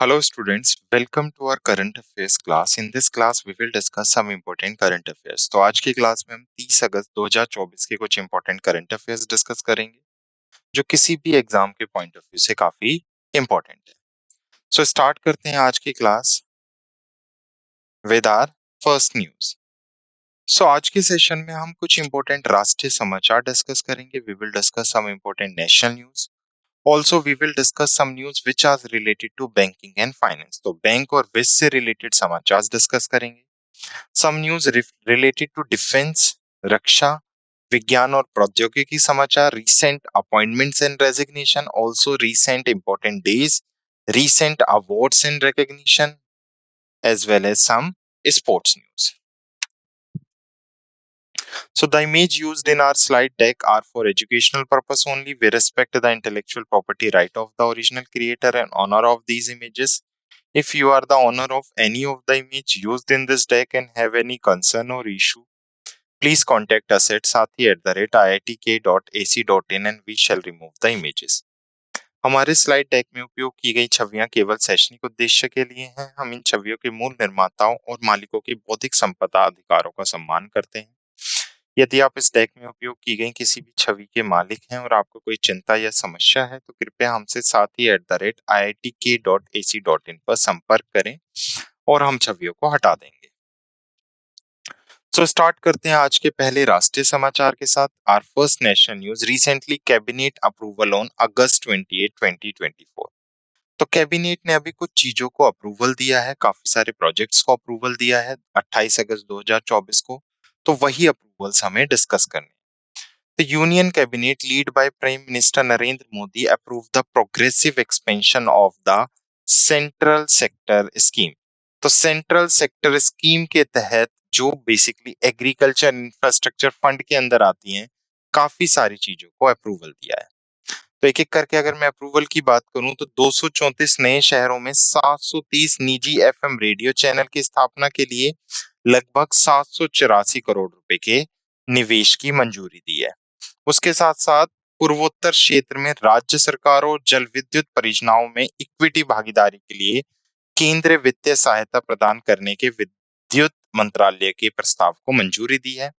Hello students, welcome to our current affairs class. In this class, we will discuss some important current affairs. तो आज की class में हम 30 अगस्त 2024 के कुछ important current affairs डिस्कस करेंगे, जो किसी भी एग्जाम के पॉइंट ऑफ व्यू से काफी important है. So स्टार्ट करते हैं आज की class with our first news. So आज के सेशन में हम कुछ important राष्ट्रीय समाचार डिस्कस करेंगे. We will discuss some important national news. Also, we will discuss some news which are related to banking and finance. तो बैंक और वित्त से रिलेटेड समाचार डिस्कस करेंगे. Some news related to defense, रक्षा, विज्ञान और प्रौद्योगिकी समाचार, recent appointments and resignation, also recent important days, recent awards and recognition, as well as some sports news. So the image used in our slide deck are for educational purpose only. We respect the intellectual property right of the original creator and honor of these images. If you are the owner of any of the image used in this deck and have any concern or issue, please contact us at sathi@iitk.ac.in and we shall remove the images. हमारे slide deck में उपयोग की गई छवियां केवल शैक्षणिक उद्देश्य के लिए हैं. हम इन छवियों के मूल निर्माताओं और मालिकों के बौद्धिक संपदा अधिकारों का सम्मान करते हैं. यदि आप इस डेक में उपयोग की गई किसी भी छवि के मालिक हैं और आपको कोई चिंता या समस्या है तो कृपया हमसे sathi@iitk.ac.in पर संपर्क करें और हम छवियों को हटा देंगे. तो स्टार्ट करते हैं आज के पहले राष्ट्रीय समाचार के साथ. Our first national news, recently cabinet approval on August 28, 2024. तो कैबिनेट ने अभी कुछ चीजों को अप्रूवल दिया है, काफी सारे प्रोजेक्ट्स को अप्रूवल दिया है 28 अगस्त 2024 को. तो वही अप्रूवल्स हमें डिस्कस करने. The Union Cabinet, led by Prime Minister Narendra Modi, approved the progressive expansion of the Central Sector Scheme. तो सेंट्रल सेक्टर स्कीम के तहत जो बेसिकली एग्रीकल्चर इंफ्रास्ट्रक्चर फंड के अंदर आती हैं, काफी सारी चीजों को अप्रूवल दिया है. तो एक एक करके अगर मैं अप्रूवल की बात करूं तो 234 नए शहरों में 730 निजी एफएम रेडियो चैनल की स्थापना के लिए लगभग 784 करोड़ रुपए के निवेश की मंजूरी दी है. उसके साथ साथ पूर्वोत्तर क्षेत्र में राज्य सरकारों और जल विद्युत परियोजनाओं में इक्विटी भागीदारी के लिए केंद्रीय वित्तीय सहायता प्रदान करने के विद्युत मंत्रालय के प्रस्ताव को मंजूरी दी है.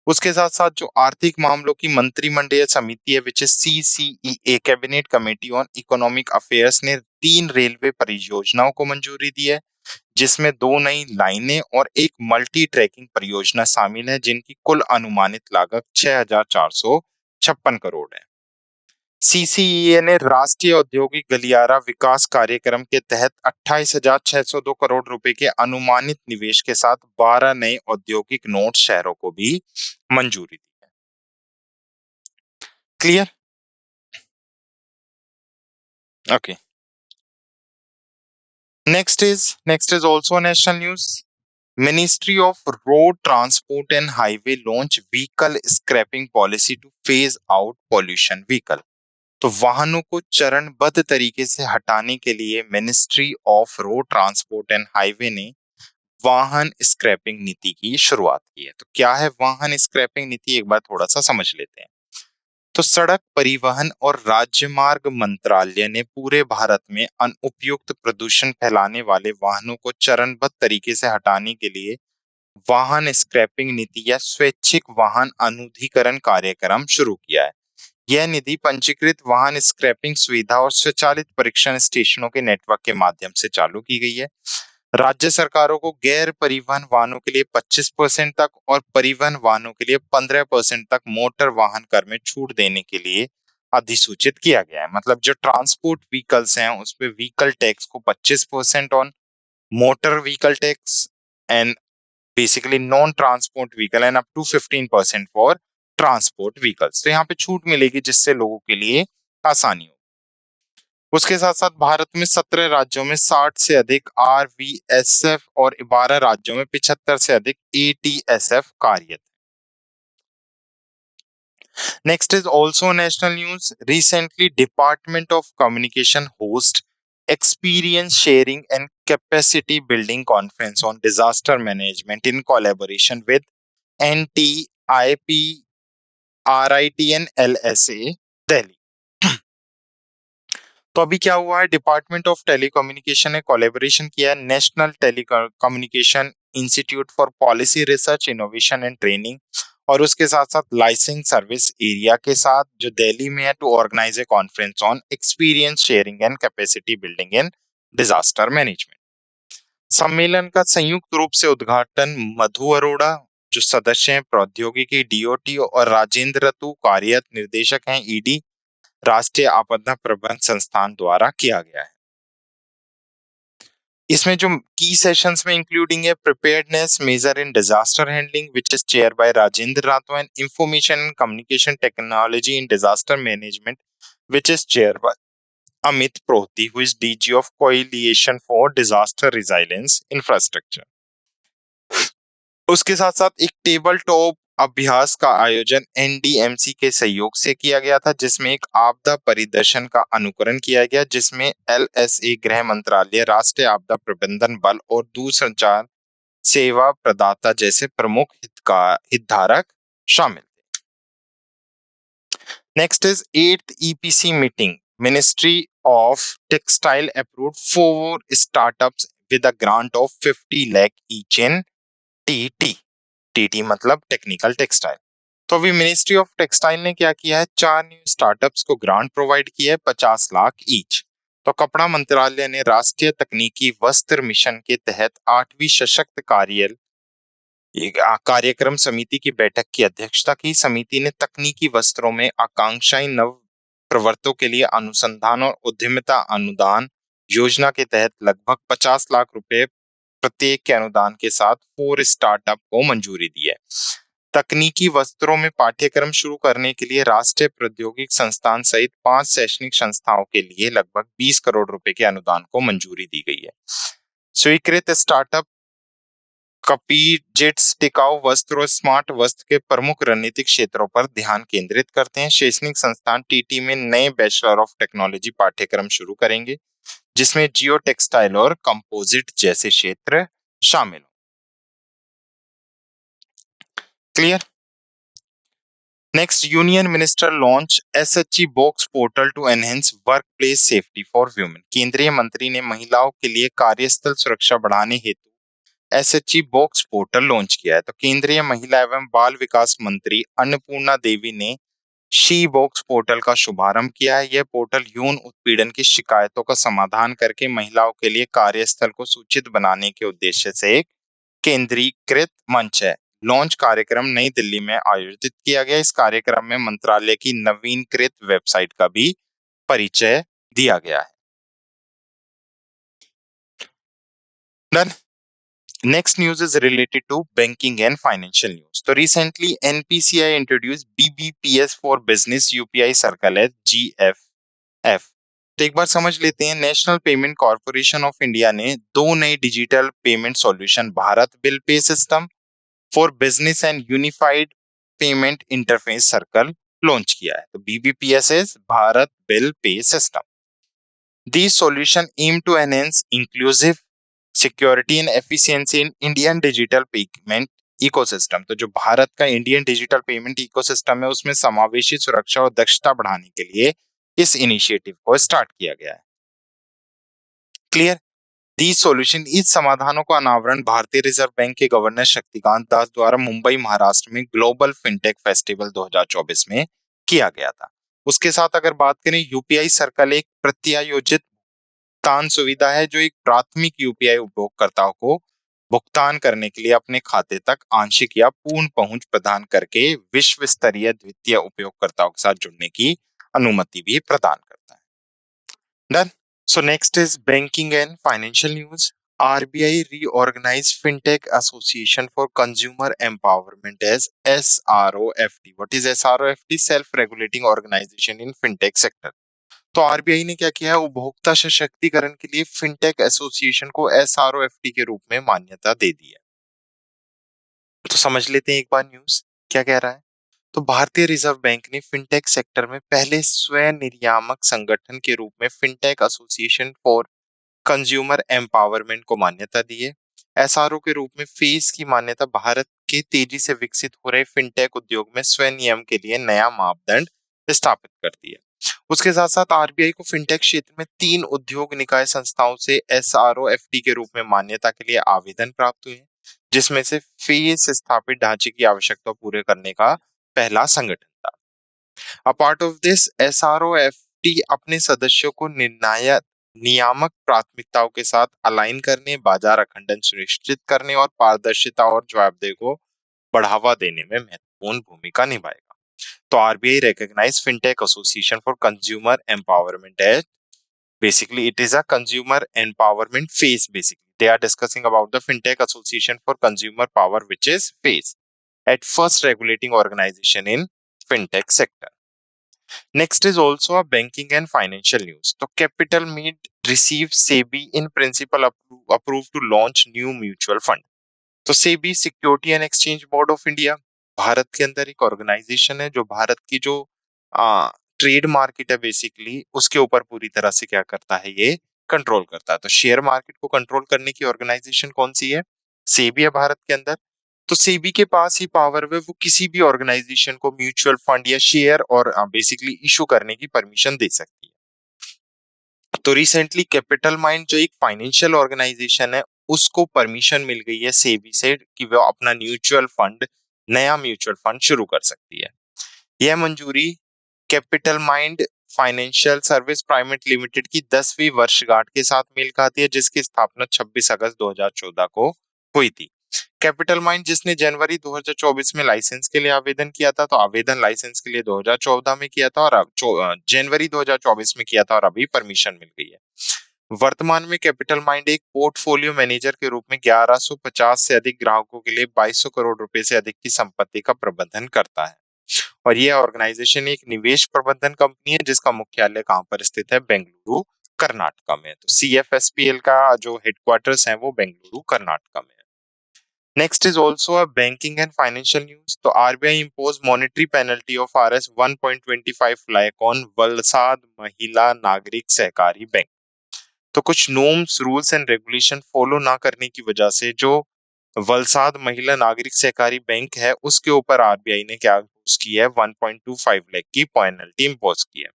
उसके साथ साथ जो आर्थिक मामलों की मंत्रिमंडलीय समिति है which is CCEA, cabinet committee on economic affairs, ने 3 रेलवे परियोजनाओं को मंजूरी दी है, जिसमें 2 नई लाइनें और एक मल्टी ट्रैकिंग परियोजना शामिल है, जिनकी कुल अनुमानित लागत 6,456 करोड़ है. CCEA ने राष्ट्रीय औद्योगिक गलियारा विकास कार्यक्रम के तहत 28,602 करोड़ रुपए के अनुमानित निवेश के साथ 12 नए औद्योगिक नोड शहरों को भी मंजूरी दी है. Clear? Okay. Next is also national news. Ministry of Road Transport and Highway launch vehicle scrapping policy to phase out pollution vehicle. तो वाहनों को चरणबद्ध तरीके से हटाने के लिए ministry of road transport and highway ने वाहन स्क्रैपिंग नीति की शुरुआत की है. तो क्या है वाहन स्क्रैपिंग नीति, एक बार थोड़ा सा समझ लेते हैं. तो सड़क परिवहन और राजमार्ग मंत्रालय ने पूरे भारत में अनुपयुक्त प्रदूषण फैलाने वाले वाहनों को चरणबद्ध तरीके से हटाने के लिए वाहन स्क्रैपिंग नीति या स्वैच्छिक वाहन अनुधिकरण कार्यक्रम शुरू किया है. यह निधि पंजीकृत वाहन स्क्रैपिंग सुविधा और स्वचालित परीक्षण स्टेशनों के नेटवर्क के माध्यम से चालू की गई है. राज्य सरकारों को गैर परिवहन वाहनों के लिए 25% तक और परिवहन वाहनों के लिए 15% तक मोटर वाहन कर में छूट देने के लिए अधिसूचित किया गया है. मतलब जो ट्रांसपोर्ट व्हीकल्स हैं उस पे व्हीकल टैक्स को 25% on motor vehicle tax and basically non transport vehicle and up to 15% for transport vehicles. तो यहाँ पे छूट मिलेगी जिससे लोगों के लिए आसानी हो. उसके साथ साथ भारत में 17 राज्यों में 60 से अधिक RVSF और 12 राज्यों में 75 से अधिक ATSF कार्यरत. Next is also national news. Recently, Department of Communication host experience sharing and capacity building conference on disaster management in collaboration with NTIP, RIT and LSA, Delhi. तो अभी क्या हुआ है, डिपार्टमेंट ऑफ टेलीकम्युनिकेशन ने collaboration किया है national telecommunication institute for policy research innovation and training और उसके साथ साथ लाइसेंस सर्विस एरिया के साथ जो दिल्ली में है, to organise a conference on experience sharing and capacity building in disaster management. सम्मेलन का संयुक्त रूप से उद्घाटन मधु अरोड़ा, जो सदस्य हैं प्रौद्योगिकी डीओटी, और राजेंद्र रतु, कार्यरत निर्देशक हैं ईडी, राष्ट्रीय आपदा प्रबंधन संस्थान द्वारा किया गया है। इसमें जो की सेशंस में इंक्लूडिंग है preparedness measure in disaster handling which is chair by Rajendra Rathore, and information and communication technology in disaster management which is chair by Amit Prothi, who is DG of coalition for disaster resilience infrastructure. उसके साथ साथ एक table top अभ्यास का आयोजन NDMC के सहयोग से किया गया था, जिसमें एक आपदा परिदर्शन का अनुकरण किया गया, जिसमें एलएसए, गृह मंत्रालय, राष्ट्रीय आपदा प्रबंधन बल और दूरसंचार सेवा प्रदाता जैसे प्रमुख हितधारक शामिल थे। Next is 8th EPC meeting, ministry of textile approved 4 startups with a grant of 50 lakh each in TT. TT मतलब टेक्निकल टेक्सटाइल। तो अभी मिनिस्ट्री ऑफ टेक्सटाइल ने क्या किया है, 4 न्यू स्टार्टअप्स को ग्रांट प्रोवाइड किया है 50 लाख ईच। तो कपड़ा मंत्रालय ने राष्ट्रीय तकनीकी वस्त्र मिशन के तहत 8वीं सशक्त कार्यक्रम समिति की बैठक की अध्यक्षता की। समिति ने तकनीकी वस्त्रों में आकांक्षाई नव प्रवर्तों के लिए अनुसंधान और उद्यमिता अनुदान योजना के तहत लगभग 50 लाख रुपए प्रत्येक के अनुदान के साथ 4 स्टार्टअप को मंजूरी दी है। तकनीकी वस्त्रों में पाठ्यक्रम शुरू करने के लिए राष्ट्रीय प्रौद्योगिक संस्थान सहित 5 शैक्षणिक संस्थाओं के लिए लगभग 20 करोड़ रुपए के अनुदान को मंजूरी दी गई है। स्वीकृत स्टार्टअप कपीजेट्स टिकाऊ वस्त्र और स्मार्ट वस्त्र के प्रमुख रणनीतिक क्षेत्रों पर ध्यान केंद्रित करते हैं। शैक्षणिक संस्थान टीटी में नए बैचलर ऑफ टेक्नोलॉजी पाठ्यक्रम शुरू करेंगे, जिसमें जियो टेक्सटाइल और कंपोजिट जैसे क्षेत्र शामिल हो। Clear. Next, union minister launch SHG box portal to enhance workplace safety for women. केंद्रीय मंत्री ने महिलाओं के लिए कार्यस्थल सुरक्षा बढ़ाने हेतु एसएचजी बॉक्स पोर्टल लॉन्च किया है। तो केंद्रीय महिला एवं बाल विकास मंत्री अन्नपूर्णा देवी ने शी बॉक्स पोर्टल का शुभारंभ किया है। यह पोर्टल यौन उत्पीड़न की शिकायतों का समाधान करके महिलाओं के लिए कार्यस्थल को सूचित बनाने के उद्देश्य से एक केंद्रीकृत मंच है। लॉन्च कार्यक्रम नई दिल्ली में आयोजित किया गया। इस कार्यक्रम में मंत्रालय की नवीनकृत वेबसाइट का भी परिचय दिया गया है। Done. Next news is related to banking and financial news. So recently NPCI introduced BBPS for Business UPI Circle as GFF. तो एक बार समझ लेते हैं, national payment corporation of India ने 2 नए digital payment solution Bharat bill pay system for business and unified payment interface circle launch किया है। तो BBPS is Bharat bill pay system. These solutions aim to enhance inclusive security and efficiency in Indian digital payment ecosystem. तो जो भारत का Indian digital payment ecosystem है, उसमें समावेशी सुरक्षा और दक्षता बढ़ाने के लिए इस इनिशिएटिव को स्टार्ट किया गया है। क्लियर। दी सॉल्यूशन, इस समाधानों का अनावरण भारतीय रिजर्व बैंक के गवर्नर शक्तिकांत दास द्वारा मुंबई महाराष्ट्र में ग्लोबल फिनटेक फेस्टिवल 2024 में किया गया था। उसके साथ अगर बात करें, यूपीआई सर्कल एक प्रत्यायोजित भुगतान सुविधा है जो एक प्राथमिक यूपीआई उपयोगकर्ताओं को भुगतान करने के लिए अपने खाते तक आंशिक या पूर्ण पहुंच प्रदान करके विश्व स्तरीय द्वितीय उपयोगकर्ताओं के साथ जुड़ने की अनुमति भी प्रदान करता है। Done. So next is banking and financial news. RBI reorganise fintech association for consumer empowerment as SROFT। What is SROFT? Self regulating organisation in fintech sector. तो आरबीआई ने क्या किया है, उपभोक्ता सशक्तिकरण के लिए फिनटेक एसोसिएशन को SROFT के रूप में मान्यता दे दी है। तो समझ लेते हैं एक बार न्यूज क्या कह रहा है। तो भारतीय रिजर्व बैंक ने फिनटेक सेक्टर में पहले स्वयं नियामक संगठन के रूप में fintech association for consumer empowerment को मान्यता दी है। एसआरओ के रूप में फेस की मान्यता भारत के तेजी से विकसित हो रहे फिनटेक उद्योग में स्वयं नियम के लिए नया मापदंड स्थापित करती है। उसके साथ साथ आरबीआई को फिनटेक क्षेत्र में 3 उद्योग निकाय संस्थाओं से एसआरओएफटी के रूप में मान्यता के लिए आवेदन प्राप्त हुए हैं, जिसमें से फेस स्थापित ढांचे की आवश्यकता पूरे करने का पहला संगठन था। अ पार्ट ऑफ दिस, एसआरओएफटी अपने सदस्यों को निर्णायक नियामक प्राथमिकताओं के साथ अलाइन करने, बाजार अखंडन सुनिश्चित करने और पारदर्शिता और जवाबदेही को बढ़ावा देने में महत्वपूर्ण भूमिका निभाएगा। तो RBI recognize fintech association for consumer empowerment as basically it is a consumer empowerment phase. Basically they are discussing about the fintech association for consumer power, which is phase at first regulating organization in fintech sector. Next is also a banking and financial news. So Capital Meet received SEBI in principle approved to launch new mutual fund. तो SEBI security and exchange board of India Bharat के अंदर एक organisation है जो भारत की जो trade market है basically उसके ऊपर पूरी तरह से क्या करता है, ये कंट्रोल करता है। तो शेयर मार्केट को कंट्रोल करने की ऑर्गेनाइजेशन कौन सी है? सेबी है भारत के अंदर। तो सेबी के पास ही पावर है, वो किसी भी ऑर्गेनाइजेशन को म्यूचुअल फंड या शेयर और बेसिकली इशू करने की परमिशन दे सकती है। तो रिसेंटली कैपिटल माइंड जो एक फाइनेंशियल ऑर्गेनाइजेशन है उसको परमिशन मिल गई है सेबी से कि वो अपना नया म्यूचुअल फंड शुरू कर सकती है। यह मंजूरी capital mind financial service private limited की 10वीं वर्षगांठ के साथ मेल खाती है, जिसकी स्थापना 26 अगस्त 2014 को हुई थी। कैपिटल माइंड जिसने जनवरी 2024 में लाइसेंस के लिए आवेदन किया था, तो आवेदन लाइसेंस के लिए 2014 में किया था और अब जनवरी 2024 में किया था और अभी परमिशन मिल गई है। वर्तमान में कैपिटल माइंड एक पोर्टफोलियो मैनेजर के रूप में 1150 से अधिक ग्राहकों के लिए 2200 करोड़ रुपए से अधिक की संपत्ति का प्रबंधन करता है। और यह ऑर्गेनाइजेशन एक निवेश प्रबंधन कंपनी है जिसका मुख्यालय कहाँ पर स्थित है? बेंगलुरु कर्नाटका में। तो सीएफएसपीएल का जो हेडक्वार्टर्स है वो बेंगलुरु कर्नाटका में है। Next is also a banking and financial news. तो RBI imposed monetary penalty of Rs 1.25 lakh on Valsad महिला नागरिक सहकारी बैंक। तो कुछ norms, rules and regulation follow ना करने की वजह से जो वलसाद महिला नागरिक सहकारी बैंक है उसके ऊपर आरबीआई ने क्या इम्पोज की है? 1.25 लाख की पेनल्टी इम्पोज की है।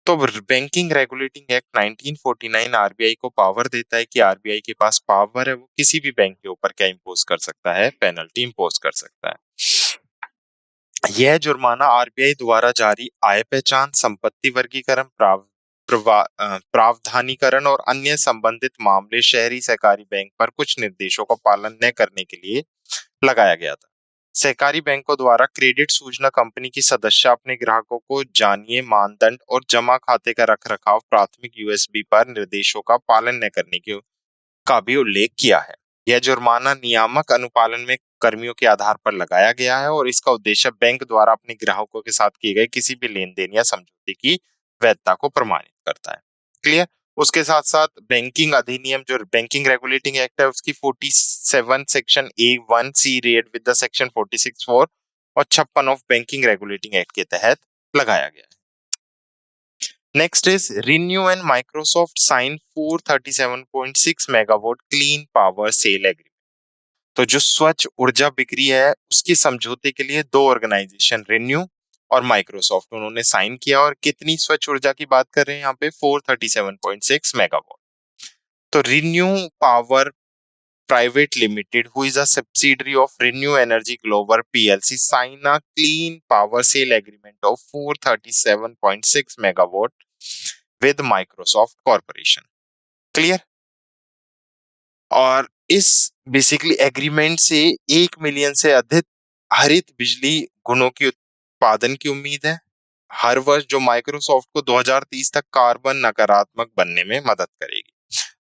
तो बैंकिंग रेगुलेटिंग एक्ट 1949 आरबीआई को पावर देता है कि आरबीआई के पास पावर है, वो किसी भी बैंक के ऊपर क्या इम्पोज कर सकता है? पेनल्टी इम्पोज कर सकता है। यह जुर्माना आरबीआई द्वारा जारी आय पहचान, संपत्ति वर्गीकरण, प्रावधानीकरण और अन्य संबंधित मामले शहरी सहकारी बैंक पर कुछ निर्देशों का पालन न करने के लिए लगाया गया था। सहकारी बैंकों द्वारा क्रेडिट सूचना कंपनी की सदस्य अपने ग्राहकों को जानिए मानदंड और जमा खाते का रखरखाव प्राथमिक यूएसबी पर निर्देशों का पालन न करने का भी उल्लेख किया है। यह जुर्माना नियामक अनुपालन में कर्मियों के आधार पर लगाया गया है और इसका उद्देश्य बैंक द्वारा अपने ग्राहकों के साथ किए गए किसी भी लेन देन या समझौते की वैधता को प्रमाणित करता है। क्लियर? उसके साथ साथ बैंकिंग अधिनियम जो बैंकिंग रेगुलेटिंग एक्ट है उसकी 47 section A1 C read with the section 46(4) और 56 ऑफ बैंकिंग रेगुलेटिंग एक्ट के तहत लगाया गया है। Next is ReNew and Microsoft sign 437.6 megawatt clean power sale agreement. तो जो स्वच्छ ऊर्जा बिक्री है उसकी समझौते के लिए दो ऑर्गेनाइजेशन रिन्यू और माइक्रोसॉफ्ट उन्होंने साइन किया। और कितनी स्वच्छ ऊर्जा की बात कर रहे हैं यहाँ पे? 437.6 मेगावाट। तो renew power private limited who is a subsidiary of Renew Energy Global PLC sign a clean power sale agreement of 437.6 megawatt with Microsoft Corporation. Clear? और इस बेसिकली एग्रीमेंट से 1 मिलियन से अधिक हरित बिजली गुणों की उत्पादन की उम्मीद है हर वर्ष, जो माइक्रोसॉफ्ट को 2030 तक कार्बन नकारात्मक बनने में मदद करेगी।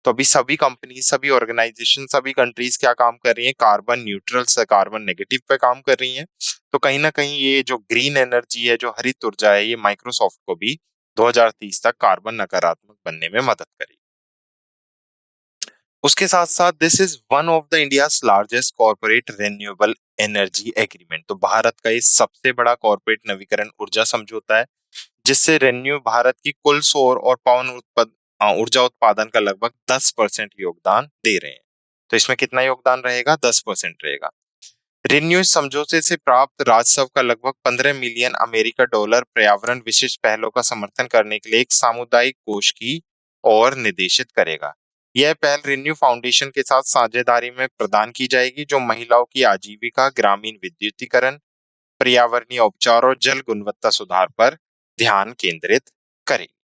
तो अभी सभी कंपनी, सभी ऑर्गेनाइजेशन, सभी कंट्रीज क्या काम कर रही हैं? कार्बन न्यूट्रल से कार्बन नेगेटिव पे काम कर रही हैं। तो कहीं ना कहीं ये जो ग्रीन एनर्जी है, जो हरित ऊर्जा है, ये माइक्रोसॉफ्ट को भी 2030 तक कार्बन नकारात्मक बनने में मदद करेगी। उसके साथ साथ this is one of the India's largest corporate renewable energy agreement. तो भारत का ये सबसे बड़ा कॉर्पोरेट नवीकरण ऊर्जा समझौता है जिससे रेन्यू भारत की कुल सौर और पवन ऊर्जा उत्पादन का लगभग 10% योगदान दे रहे हैं। तो इसमें कितना योगदान रहेगा? 10% रहेगा। रिन्यू इस समझौते से प्राप्त राजस्व का लगभग 15 मिलियन अमेरिका डॉलर पर्यावरण विशिष्ट पहलों का समर्थन करने के लिए एक सामुदायिक कोष की ओर निर्देशित करेगा। यह पहल रिन्यू फाउंडेशन के साथ साझेदारी में प्रदान की जाएगी, जो महिलाओं की आजीविका, ग्रामीण विद्युतीकरण, पर्यावरणीय उपचार और जल गुणवत्ता सुधार पर ध्यान केंद्रित करेगी।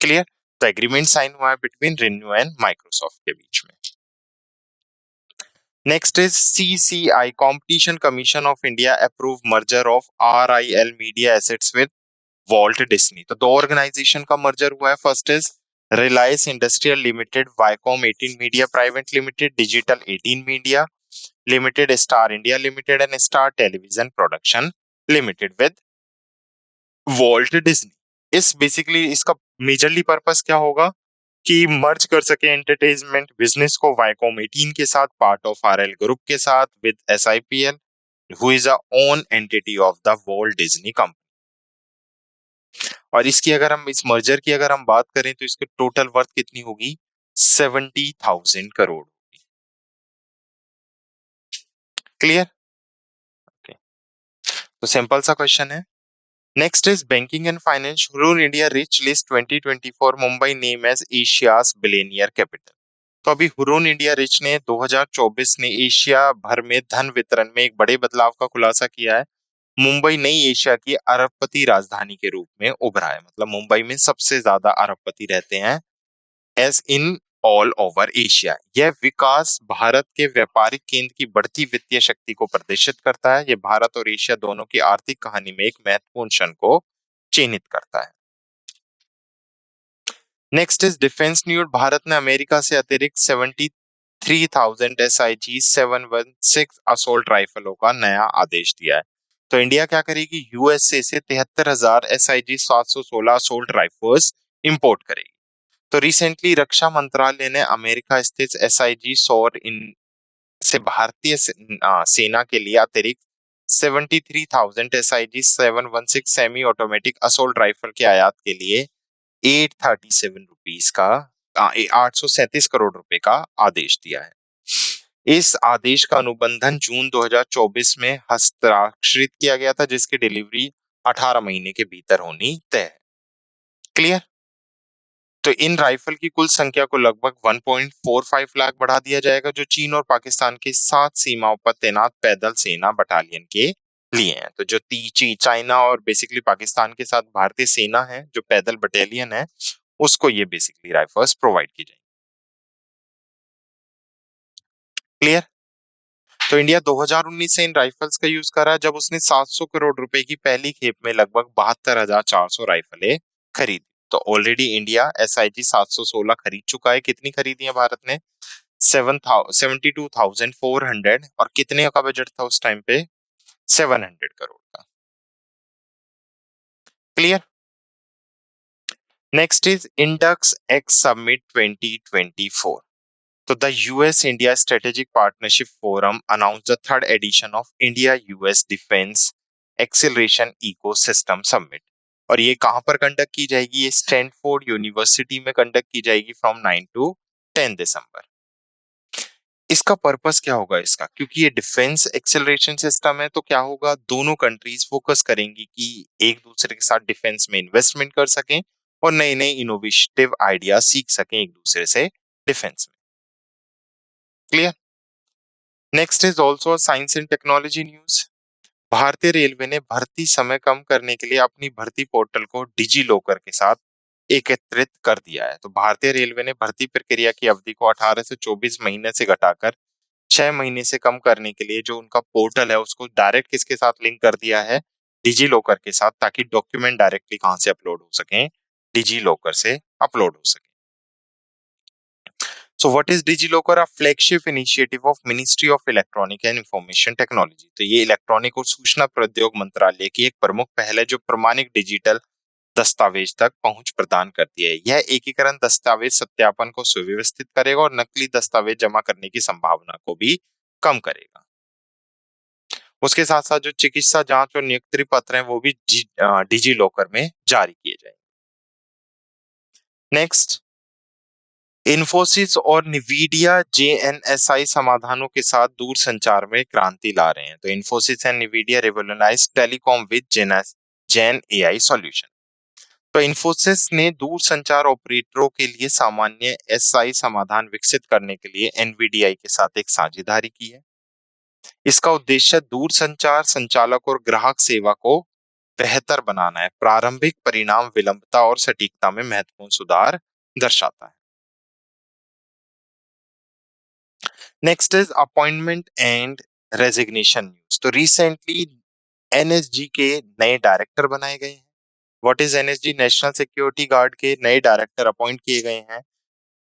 क्लियर? तो एग्रीमेंट साइन हुआ है बिटवीन रिन्यू एंड माइक्रोसॉफ्ट के बीच में। Next is CCI, Competition Commission of India approved merger of RIL Media Assets with Walt Disney। तो दो ऑर्गेनाइजेशन का मर्जर हुआ है। First is Reliance industrial limited, Viacom 18 media private limited, digital 18 media limited, star India limited and star television production limited with Walt Disney. इस basically इसका majorly purpose क्या होगा कि मर्ज कर सके एंटरटेनमेंट बिजनेस को वाईकॉम 18 के साथ, पार्ट ऑफ RL ग्रुप के साथ, with SIPL who is a own entity of the Walt Disney company. और इसकी अगर हम इस मर्जर की अगर हम बात करें तो इसकी टोटल वर्थ कितनी होगी? 70,000 करोड़। क्लियर? ओके, तो सिंपल सा क्वेश्चन है। Next is banking and finance. Hurun India rich list 2024 Mumbai name as Asia's billionaire capital. तो अभी हुरून इंडिया रिच ने 2024 ने एशिया भर में धन वितरण में एक बड़े बदलाव का खुलासा किया है। मुंबई नई एशिया की अरबपति राजधानी के रूप में उभरा है। मतलब मुंबई में सबसे ज्यादा अरबपति रहते हैं as in all over Asia. यह विकास भारत के व्यापारिक केंद्र की बढ़ती वित्तीय शक्ति को प्रदर्शित करता है। यह भारत और एशिया दोनों की आर्थिक कहानी में एक महत्वपूर्ण क्षण को चिन्हित करता है। Next is defence news. Bharat ने अमेरिका से अतिरिक्त 73,000 SIG 716 असोल्ट राइफलों का नया आदेश दिया है। तो इंडिया क्या करेगी? यूएसए से 73,000 SIG 716 असोल्ट राइफल्स इंपोर्ट करेगी। तो रिसेंटली रक्षा मंत्रालय ने अमेरिका स्थित SIG सौर इन से भारतीय सेना के लिए अतिरिक्त 73,000 SIG 716 semi automatic assault rifle के आयात के लिए 837 रुपीज का 837 करोड़ रुपए का आदेश दिया है। इस आदेश का अनुबंधन जून 2024 में हस्ताक्षरित किया गया था, जिसकी डिलीवरी 18 महीने के भीतर होनी तय है। क्लियर? तो इन राइफल की कुल संख्या को लगभग 1.45 लाख बढ़ा दिया जाएगा, जो चीन और पाकिस्तान के 7 सीमाओं पर तैनात पैदल सेना बटालियन के लिए हैं। तो जो चाइना और बेसिकली पाकिस्तान के साथ भारतीय सेना है, जो पैदल बटालियन है, उसको ये बेसिकली राइफल्स प्रोवाइड की जाएंगी। क्लियर? तो इंडिया 2019 से इन राइफल्स का यूज कर रहा है, जब उसने 700 करोड़ रुपए की पहली खेप में लगभग 72,400 राइफलें खरीदी। तो ऑलरेडी इंडिया SIG 716 खरीद चुका है। कितनी खरीदी है भारत ने? 72,400। और कितने का बजट था उस टाइम पे? 700 करोड़ का। Clear? Next is index x summit 2024। So the US-India Strategic Partnership Forum announced the third edition of India-US Defense Acceleration Ecosystem Summit। और ये कहां पर कंडक्ट की जाएगी? ये स्टैनफोर्ड यूनिवर्सिटी में कंडक्ट की जाएगी फ्रॉम 9 to 10 दिसंबर। इसका पर्पस क्या होगा इसका? क्योंकि ये डिफेंस एक्सेलरेशन सिस्टम है, तो क्या होगा, दोनों कंट्रीज फोकस करेंगी कि एक दूसरे के साथ डिफेंस में इन्वेस्टमेंट कर सकें और नए नए इनोवेटिव आइडिया सीख सकें एक दूसरे से डिफेंस में। Clear? Next is also science and technology news. भारतीय रेलवे ने भर्ती समय कम करने के लिए अपनी भर्ती पोर्टल को डिजी लॉकर के साथ एकत्रित कर दिया है। तो भारतीय रेलवे ने भर्ती प्रक्रिया की अवधि को 18 से 24 महीने से घटाकर 6 महीने से कम करने के लिए जो उनका पोर्टल है उसको डायरेक्ट किसके साथ लिंक कर दिया है? डिजी लॉकर के साथ, ताकि डॉक्यूमेंट डायरेक्टली कहां से अपलोड हो सके? डिजी लॉकर से अपलोड हो सके। So what is DigiLocker? A flagship initiative of Ministry of Electronic and Information Technology। तो ये इलेक्ट्रॉनिक और सूचना प्रौद्योगिकी मंत्रालय की एक प्रमुख पहल है, जो प्रमाणिक डिजिटल दस्तावेज तक पहुंच प्रदान करती है। यह एकीकरण दस्तावेज सत्यापन को सुव्यवस्थित करेगा और नकली दस्तावेज जमा करने की संभावना को भी कम करेगा। उसके साथ साथ जो चिकित्सा जांच और नियुक्ति पत्र हैं वो भी डिजी लॉकर में जारी किए जाएंगे। नेक्स्ट, इन्फोसिस और निविडिया जेएनएसआई समाधानों के साथ दूर संचार में क्रांति ला रहे हैं। तो Infosys and Nvidia revolutionise telecom with gen AI solution. तो इन्फोसिस ने दूर संचार ऑपरेटरों के लिए सामान्य एसआई समाधान विकसित करने के लिए एनवीडीआई के साथ एक साझेदारी की है। इसका उद्देश्य दूर संचार संचालक और ग्राहक सेवा को बेहतर बनाना है। प्रारंभिक परिणाम विलंबता और सटीकता में महत्वपूर्ण सुधार दर्शाता है। Next is appointment and resignation news. तो रिसेंटली एनएसजी के नए डायरेक्टर बनाए गए हैं। What is NSG? National security guard के नए डायरेक्टर अपॉइंट किए गए हैं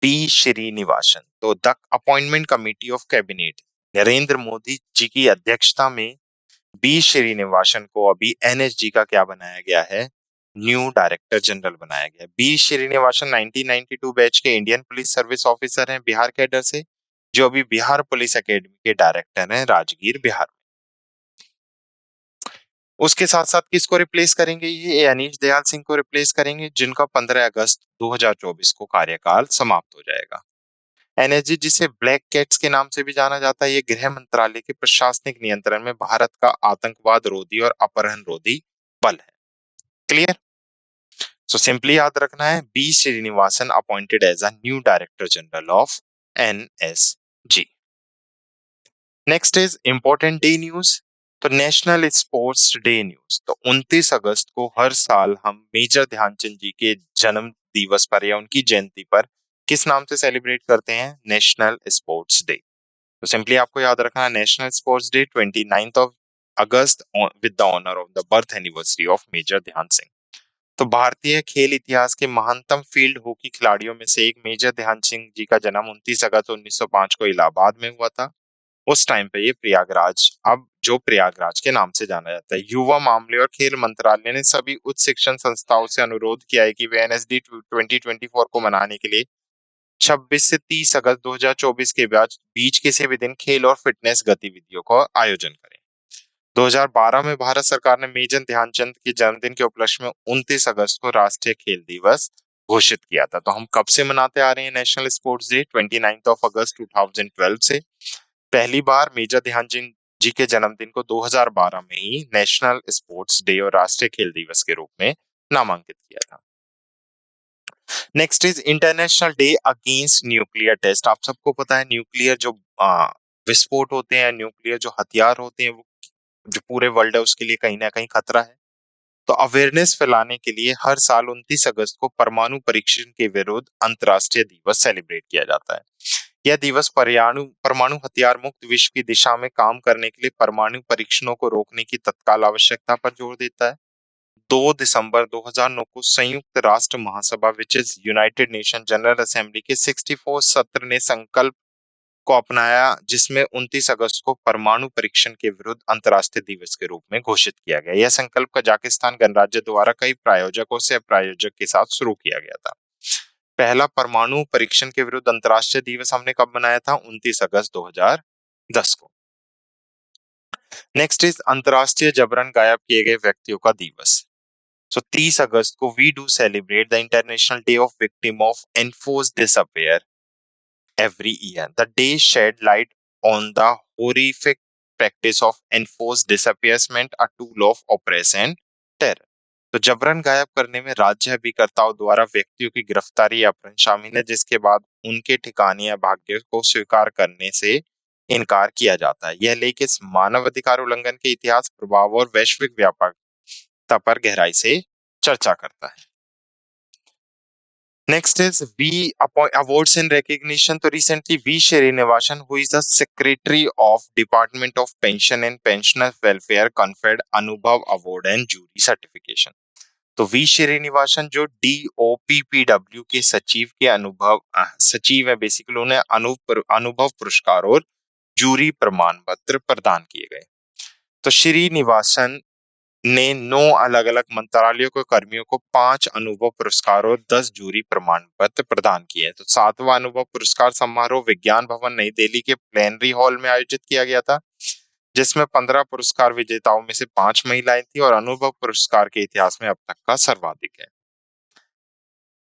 पी श्रीनिवासन। तो the appointment committee of cabinet Narendra Modi ji की अध्यक्षता में बी श्रीनिवासन को अभी एनएसजी का क्या बनाया गया है? न्यू डायरेक्टर जनरल बनाया गया। बी श्रीनिवासन 1992 बैच के इंडियन पुलिस सर्विस ऑफिसर हैं बिहार कैडर से, जो अभी बिहार पुलिस एकेडमी के डायरेक्टर हैं राजगीर बिहार। उसके साथ साथ किसको रिप्लेस करेंगे? ये अनीश दयाल सिंह को रिप्लेस करेंगे, जिनका 15 अगस्त 2024 को कार्यकाल समाप्त हो जाएगा। एनएसजी, जिसे ब्लैक कैट्स के नाम से भी जाना जाता है, ये गृह मंत्रालय के प्रशासनिक नियंत्रण में भारत का आतंकवाद रोधी और अपहरण रोधी बल है। क्लियर? सो सिंपली याद रखना है, B Srinivasan appointed as a new director general of NSG. Next is important day news. तो नेशनल स्पोर्ट्स डे न्यूज। तो 29 अगस्त को हर साल हम मेजर ध्यानचंद जी के जन्म दिवस पर या उनकी जयंती पर किस नाम से सेलिब्रेट करते हैं? National sports day. तो सिंपली आपको याद रखना, national sports day 29 of August with the honour of the birth anniversary of major Dhyan Singh. तो भारतीय खेल इतिहास के महानतम फील्ड हॉकी खिलाड़ियों में से एक मेजर ध्यान सिंह जी का जन्म 29 अगस्त 1905 को इलाहाबाद में हुआ था। उस टाइम पे ये प्रयागराज, अब जो प्रयागराज के नाम से जाना जाता है। युवा मामले और खेल मंत्रालय ने सभी उच्च शिक्षण संस्थाओं से अनुरोध किया है कि वे एनएसडी 2024 को मनाने के लिए 26 से 30 अगस्त 2024 के बीच किसी भी दिन खेल और फिटनेस गतिविधियों का आयोजन करें। 2012 में भारत सरकार ने मेजर ध्यानचंद के जन्मदिन के उपलक्ष्य में 29 अगस्त को राष्ट्रीय खेल दिवस घोषित किया था। तो हम कब से मनाते आ रहे हैं नेशनल स्पोर्ट्स डे? 29 ऑफ अगस्त 2012 से। पहली बार मेजर ध्यानचंद जी के जन्मदिन को 2012 में ही नेशनल स्पोर्ट्स डे और राष्ट्रीय खेल दिवस के रूप में नामांकित किया था। Next is international day against nuclear test. आप सबको पता है न्यूक्लियर जो विस्फोट होते हैं, न्यूक्लियर जो हथियार होते हैं, वो जो पूरे वर्ल्ड है उसके लिए कहीं ना कहीं खतरा है। तो अवेयरनेस फैलाने के लिए हर साल 29 अगस्त को परमाणु परीक्षण के विरुद्ध अंतर्राष्ट्रीय दिवस सेलिब्रेट किया जाता है। यह दिवस परमाणु हथियार मुक्त विश्व की दिशा में काम करने के लिए परमाणु परीक्षणों को रोकने की तत्काल आवश्यकता पर जोर देता है। 2 दिसंबर 2009 को संयुक्त राष्ट्र महासभा which is United Nation General Assembly के 64 सत्र ने संकल्प को अपनाया, जिसमें 29 अगस्त को परमाणु परीक्षण के विरुद्ध अंतर्राष्ट्रीय दिवस के रूप में घोषित किया गया। यह संकल्प कजाकिस्तान गणराज्य द्वारा कई प्रायोजकों से प्रायोजक के साथ शुरू किया गया था। पहला परमाणु परीक्षण के विरुद्ध अंतर्राष्ट्रीय दिवस हमने कब मनाया था? 29 अगस्त 2010 को। नेक्स्ट इज अंतर्राष्ट्रीय जबरन गायब किए गए व्यक्तियों का दिवस। सो 30 अगस्त को we do celebrate the international day of victim of enforced disappear every year. The day shed light on the horrific practice of enforced disappearment, a tool of oppression terror. तो जबरन गायब करने में राज्य अभिकर्ताओं द्वारा व्यक्तियों की गिरफ्तारी या अपहरण शामिल है, जिसके बाद उनके ठिकाने या भाग्य को स्वीकार करने से इनकार किया जाता है। यह लेख इस मानव अधिकार उल्लंघन के इतिहास, प्रभाव और वैश्विक व्यापकता पर गहराई से चर्चा करता है। Next is V awards and recognition. तो recently V Srinivasan, who is the Secretary of Department of Pension and Pensioner Welfare, conferred Anubhav Award and Jury Certification. तो V Srinivasan जो DOPPW के सचिव के सचिव है, बेसिकली उन्हें अनुभव पुरस्कार और जूरी प्रमाण पत्र प्रदान किए गए। तो श्रीनिवासन ने 9 अलग अलग मंत्रालयों के कर्मियों को 5 अनुभव पुरस्कार और 10 जूरी प्रमाण पत्र प्रदान किए। तो 7वां अनुभव पुरस्कार समारोह विज्ञान भवन नई दिल्ली के प्लेनरी हॉल में आयोजित किया गया था, जिसमें 15 पुरस्कार विजेताओं में से 5 महिलाएं थी और अनुभव पुरस्कार के इतिहास में अब तक का सर्वाधिक है।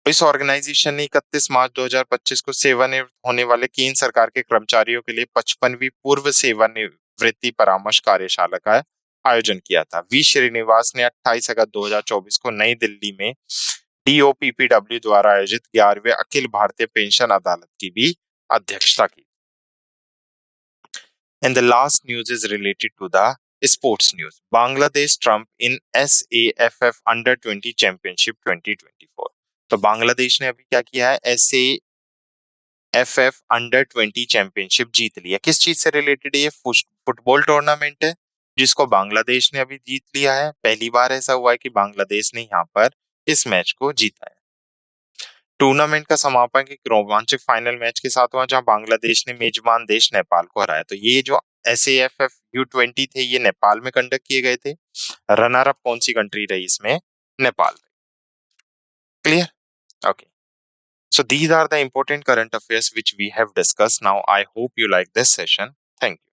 इस ऑर्गेनाइजेशन ने 31 मार्च 2025 को सेवानिवृत्त होने वाले केंद्र सरकार के कर्मचारियों के लिए 55वीं पूर्व सेवानिवृत्ति परामर्श कार्यशाला का आयोजन किया था। वी श्रीनिवास ने 28 अगस्त 2024 को नई दिल्ली में डीओपीपीडब्ल्यू द्वारा आयोजित 11वें अखिल भारतीय पेंशन अदालत की भी अध्यक्षता की। And the last news is related to the sports news. Bangladesh trump in SAFF Under 20 Championship 2024. तो बांग्लादेश ने अभी क्या किया है, SAFF Under 20 चैंपियनशिप जीत लिया। किस चीज से रिलेटेड है? ये फुटबॉल टूर्नामेंट है जिसको बांग्लादेश ने अभी जीत लिया है। पहली बार ऐसा हुआ है कि बांग्लादेश ने यहाँ पर इस मैच को जीता है। टूर्नामेंट का समापन एक रोमांचक फाइनल मैच के साथ हुआ जहां बांग्लादेश ने मेजबान देश नेपाल को हराया। तो ये जो SAFF U20 थे ये नेपाल में कंडक्ट किए गए थे। रनर अप कौन सी कंट्री रही इसमें? Nepal. Clear? Okay. So these are the important current affairs which we have discussed. Now I hope you like this session. Thank you.